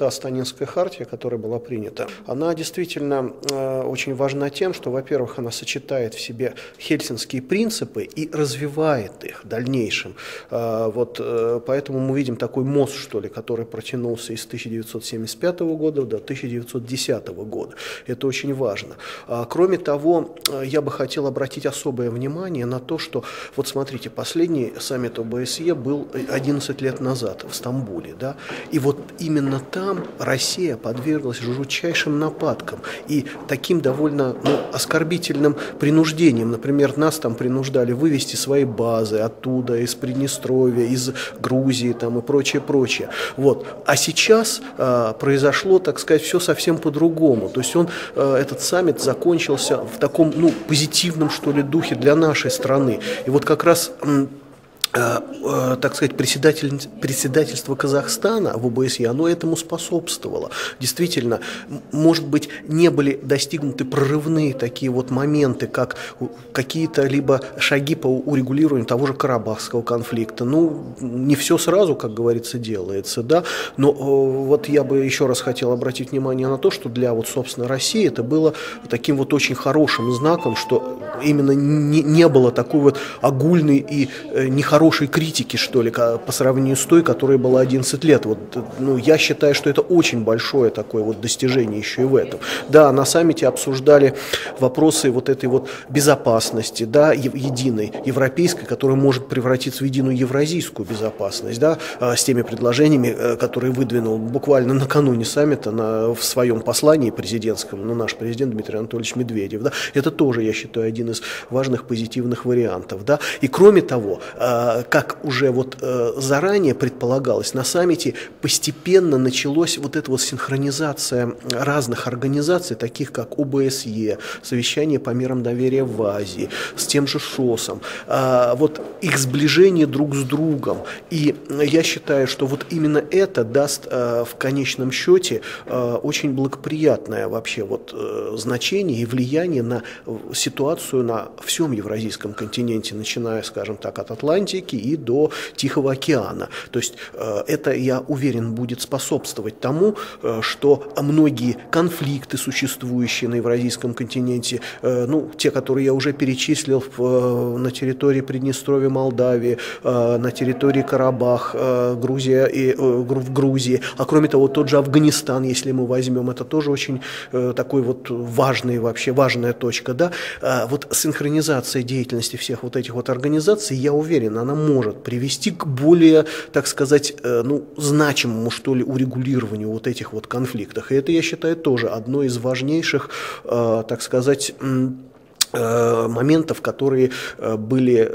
Та Астанинская хартия, которая была принята, она действительно очень важна тем, что, во-первых, она сочетает в себе хельсинские принципы и развивает их в дальнейшем. Поэтому мы видим такой мост, что ли, который протянулся из 1975 года до 1910 года. Это очень важно. Кроме того, я бы хотел обратить особое внимание на то, что, вот смотрите, последний саммит ОБСЕ был 11 лет назад в Стамбуле, да, и вот именно там Россия подверглась жутчайшим нападкам и таким довольно оскорбительным принуждением. Например, нас там принуждали вывести свои базы оттуда, из Приднестровья, из Грузии там, и прочее, прочее. Вот. А сейчас произошло, так сказать, все совсем по-другому. То есть этот саммит закончился в таком позитивном, что ли, духе для нашей страны. И вот как раз так сказать, председательство Казахстана в ОБСЕ, оно этому способствовало. Действительно, может быть, не были достигнуты прорывные такие вот моменты, как какие-то либо шаги по урегулированию того же Карабахского конфликта. Не все сразу, как говорится, делается, да, но вот я бы еще раз хотел обратить внимание на то, что для собственно, России это было таким вот очень хорошим знаком, что именно не было такой вот огульной и нехорошей критики, что ли, по сравнению с той, которая была 11 лет. Я считаю, что это очень большое такое вот достижение еще и в этом. Да, на саммите обсуждали вопросы вот этой вот безопасности, да, единой, европейской, которая может превратиться в единую евразийскую безопасность, да, с теми предложениями, которые выдвинул буквально накануне саммита в своем послании президентском, наш президент Дмитрий Анатольевич Медведев, да, это тоже, я считаю, один из важных позитивных вариантов, да, и кроме того, как уже заранее предполагалось, на саммите постепенно началась вот эта вот синхронизация разных организаций, таких как ОБСЕ, Совещание по мерам доверия в Азии, с тем же ШОСом, их сближение друг с другом. И я считаю, что вот именно это даст в конечном счете очень благоприятное вообще значение и влияние на ситуацию на всем Евразийском континенте, начиная, скажем так, от Атлантики и до Тихого океана. То есть это, я уверен, будет способствовать тому, что многие конфликты, существующие на Евразийском континенте, те, которые я уже перечислил на территории Приднестровья, Молдавии, на территории Карабах, Грузия и в Грузии, а кроме того, тот же Афганистан, если мы возьмем, это тоже очень такой важная точка, да, синхронизация деятельности всех вот этих вот организаций, я уверен, она может привести к более, так сказать, значимому, что ли, урегулированию вот этих вот конфликтов. И это, я считаю, тоже одно из важнейших, так сказать, моментов, которые были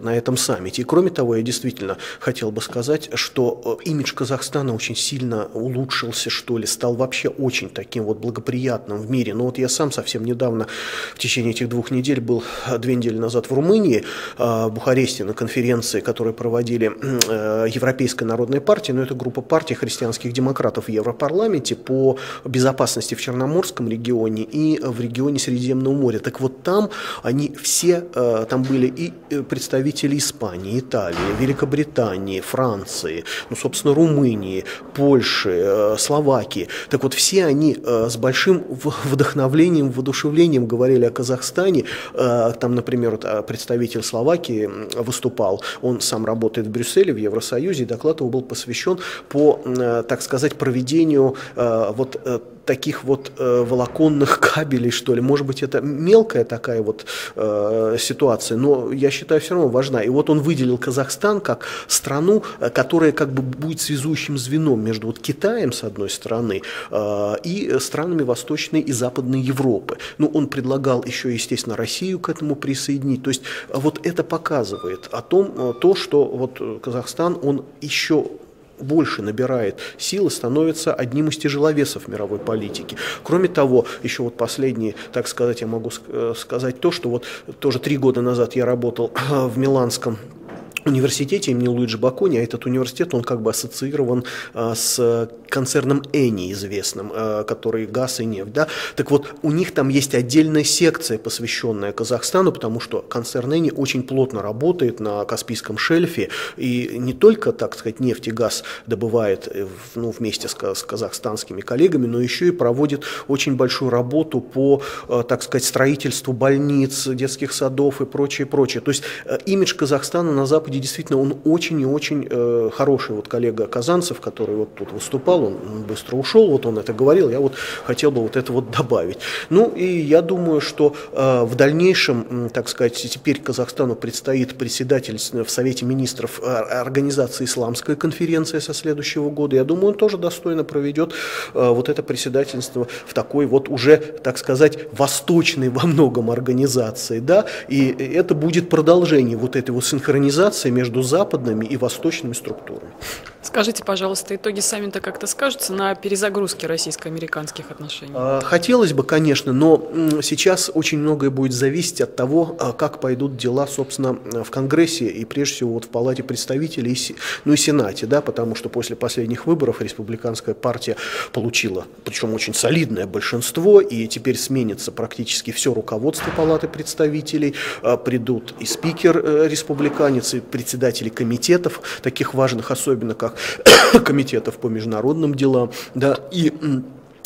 на этом саммите. И кроме того, я действительно хотел бы сказать, что имидж Казахстана очень сильно улучшился, что ли, стал вообще очень таким благоприятным в мире. Я сам совсем недавно, в течение этих 2 недель, был 2 недели назад в Румынии, в Бухаресте, на конференции, которую проводили Европейская народная партия, это группа партий христианских демократов в Европарламенте по безопасности в Черноморском регионе и в регионе Средиземного моря. Так вот, там они все, там были и представители Испании, Италии, Великобритании, Франции, собственно, Румынии, Польши, Словакии. Так вот, все они с большим вдохновлением, воодушевлением говорили о Казахстане. Там, например, представитель Словакии выступал, он сам работает в Брюсселе, в Евросоюзе, и доклад его был посвящен по, так сказать, проведению таких волоконных кабелей, что ли. Может быть, это мелкая такая ситуация, но я считаю, все равно важна. И он выделил Казахстан как страну, которая будет связующим звеном между Китаем, с одной стороны, и странами Восточной и Западной Европы. Он предлагал еще, естественно, Россию к этому присоединить. То есть это показывает то, что Казахстан, он еще больше набирает силы, становится одним из тяжеловесов мировой политики. Кроме того, еще последнее, так сказать, я могу сказать то, что тоже 3 года назад я работал в Миланском университете имени Луиджи Бакони, а этот университет, он как бы ассоциирован с концерном Эни известным, который газ и нефть, да. Так вот, у них там есть отдельная секция, посвященная Казахстану, потому что концерн Эни очень плотно работает на Каспийском шельфе, и не только, так сказать, нефть и газ добывает, ну, вместе с казахстанскими коллегами, но еще и проводит очень большую работу по, так сказать, строительству больниц, детских садов и прочее, прочее. То есть имидж Казахстана на Западе действительно он очень и очень хороший. Вот коллега Казанцев, который вот тут выступал, он быстро ушел, вот он это говорил, я вот хотел бы вот это вот добавить. Ну и я думаю, что в дальнейшем, так сказать, теперь Казахстану предстоит председательство в Совете министров Организации Исламской конференции со следующего года. Я думаю, он тоже достойно проведет вот это председательство в такой вот уже, так сказать, восточной во многом организации, да, и это будет продолжение вот этой вот синхронизации между западными и восточными структурами. Скажите, пожалуйста, итоги саммита как-то скажутся на перезагрузке российско-американских отношений? Хотелось бы, конечно, но сейчас очень многое будет зависеть от того, как пойдут дела, собственно, в Конгрессе и прежде всего вот в Палате представителей, ну и Сенате, да, потому что после последних выборов республиканская партия получила, причем очень солидное большинство, и теперь сменится практически все руководство Палаты представителей, придут и спикер республиканец, и председатели комитетов, таких важных, особенно как комитетов по международным делам, да, и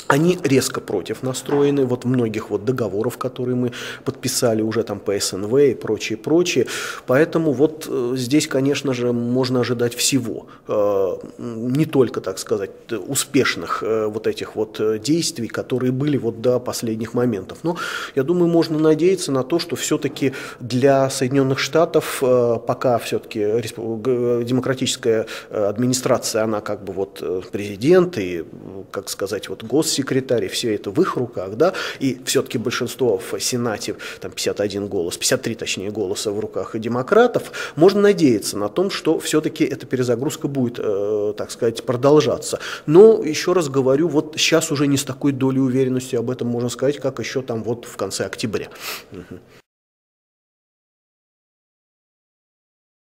они резко против настроены, вот многих вот договоров, которые мы подписали уже там по СНВ и прочее, прочее. Поэтому вот здесь, конечно же, можно ожидать всего. Не только, так сказать, успешных вот этих вот действий, которые были вот до последних моментов. Но я думаю, можно надеяться на то, что все-таки для Соединенных Штатов пока все-таки демократическая администрация, она как бы вот президент и, как сказать, вот госсекретарь, все это в их руках, да, и все-таки большинство в Сенате, там 51 голос, 53 точнее голоса в руках демократов, можно надеяться на том, что все-таки эта перезагрузка будет, так сказать, продолжаться. Но, еще раз говорю, вот сейчас уже не с такой долей уверенности об этом можно сказать, как еще там вот в конце октября.